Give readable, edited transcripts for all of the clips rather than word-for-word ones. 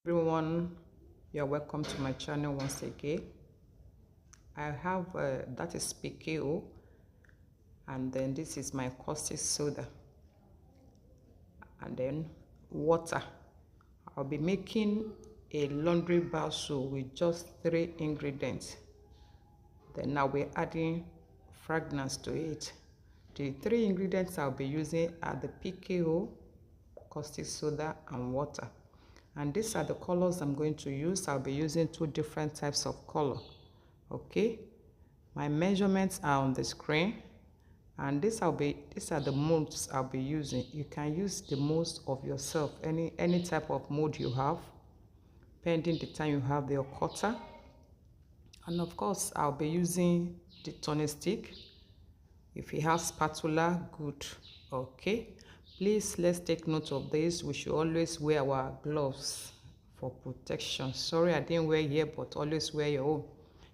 Everyone, you're welcome to my channel once again. I have that is PKO, and then this is my caustic soda, and then water. I'll be making a laundry bar soap with just 3 ingredients. Then I'll be adding fragrance to it. The 3 ingredients I'll be using are the PKO, caustic soda, and water. And these are the colors I'm going to use. I'll be using 2 different types of color. Okay, my measurements are on the screen, and these are the molds I'll be using. You can use the molds of yourself, any type of mold you have, pending the time you have your cutter. And of course, I'll be using the turning stick. If you have spatula, good. Okay, please let's take note of this. We should always wear our gloves for protection. Sorry I didn't wear here, but always wear your own.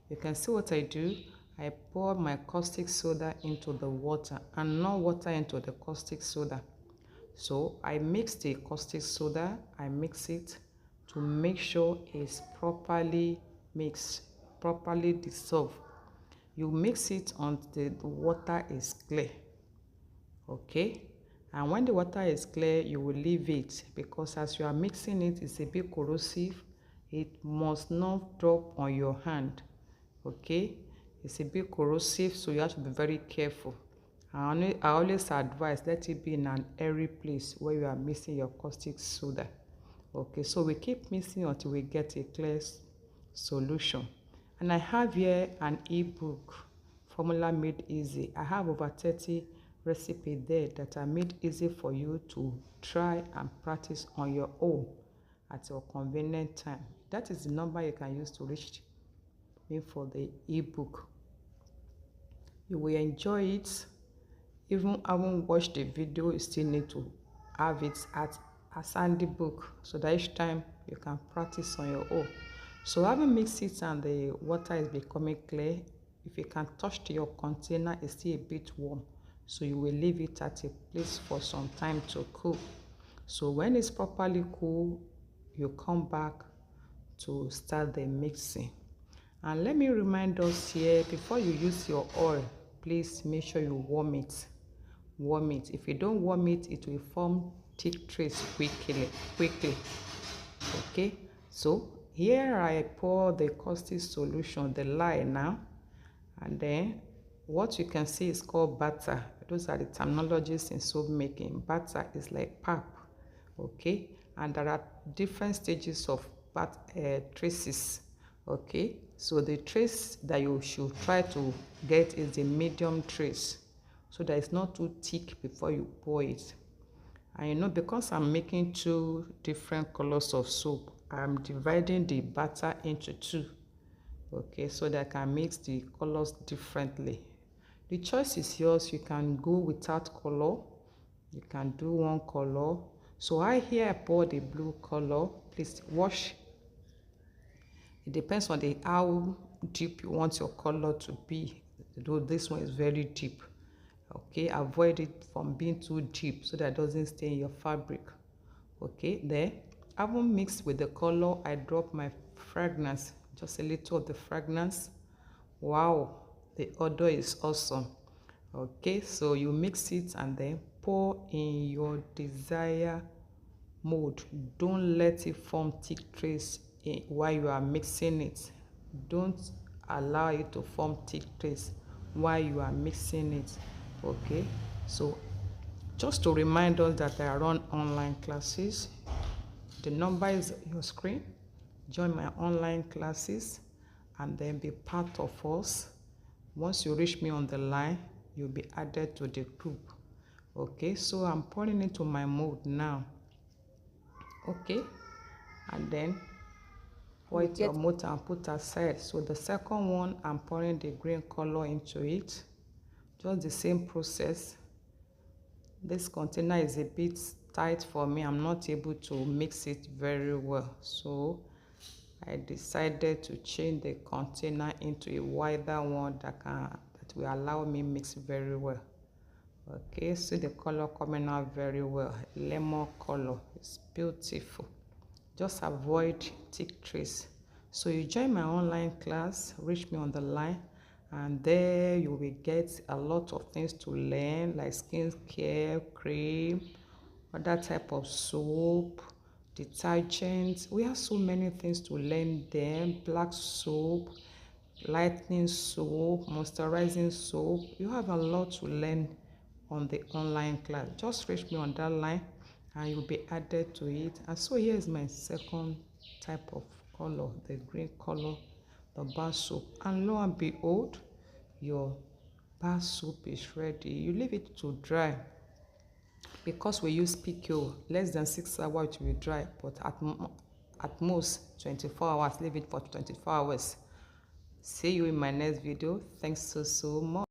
You can see what I do. I pour my caustic soda into the water and not water into the caustic soda. So I mix the caustic soda, I mix it to make sure it's properly mixed, properly dissolved. You mix it until the water is clear. Okay, and when the water is clear, you will leave it, because as you are mixing it, it's a bit corrosive. It must not drop on your hand. Okay, it's a bit corrosive, so you have to be very careful. I always advise, let it be in an airy place where you are mixing your caustic soda. Okay, so we keep mixing until we get a clear solution. And I have here an ebook, Formula Made Easy. I have over 30 recipes there that are made easy for you to try and practice on your own at your convenient time. That is the number you can use to reach me for the ebook. You will enjoy it. Even having watched the video, you still need to have it as handy book, so that each time you can practice on your own. So having mixed it and the water is becoming clear, if you can touch your container, it's still a bit warm, so you will leave it at a place for some time to cool. So when it's properly cool, you come back to start the mixing. And let me remind us here, before you use your oil, please make sure you warm it. Warm it. If you don't warm it, it will form thick trace quickly. Okay, so here I pour the caustic solution, the lye now, and then what you can see is called batter. Those are the terminologies in soap making. Batter is like pap. Okay, and there are different stages of traces. Okay, so the trace that you should try to get is the medium trace, so that it's not too thick before you pour it. And you know, because I'm making 2 different colors of soap, I'm dividing the batter into 2. Okay, so that I can mix the colors differently. The choice is yours. You can go without color, you can do one color. So I pour the blue color. Please wash. It depends on how deep you want your color to be. Though this one is very deep. Okay, avoid it from being too deep so that it doesn't stay in your fabric. Okay, there, having mixed with the color, I drop my fragrance, just a little of the fragrance. Wow, the odor is awesome. Okay, so you mix it and then pour in your desired mold. Don't let it form thick trace while you are mixing it. Don't allow it to form thick trace while you are mixing it. Okay, so just to remind us that I run online classes, the number is on your screen. Join my online classes and then be part of us. Once you reach me on the line, you'll be added to the group. Okay, so I'm pouring into my mold now. Okay, and then pour it your mold and put aside. So the second one, I'm pouring the green color into it. Just the same process. This container is a bit tight for me. I'm not able to mix it very well, so I decided to change the container into a wider one that will allow me mix very well. Okay, see the color coming out very well. Lemon color, it's beautiful. Just avoid thick trace. So you join my online class, reach me on the line, and there you will get a lot of things to learn, like skin care, cream, other type of soap, detergents. We have so many things to learn there. Black soap, lightening soap, moisturizing soap. You have a lot to learn on the online class. Just reach me on that line and you'll be added to it. And so here's my second type of color, the green color, the bar soap. And lo and behold, your bar soap is ready. You leave it to dry. Because we use PQ, less than 6 hours it will dry, but at most 24 hours. Leave it for 24 hours. See you in my next video. Thanks so much.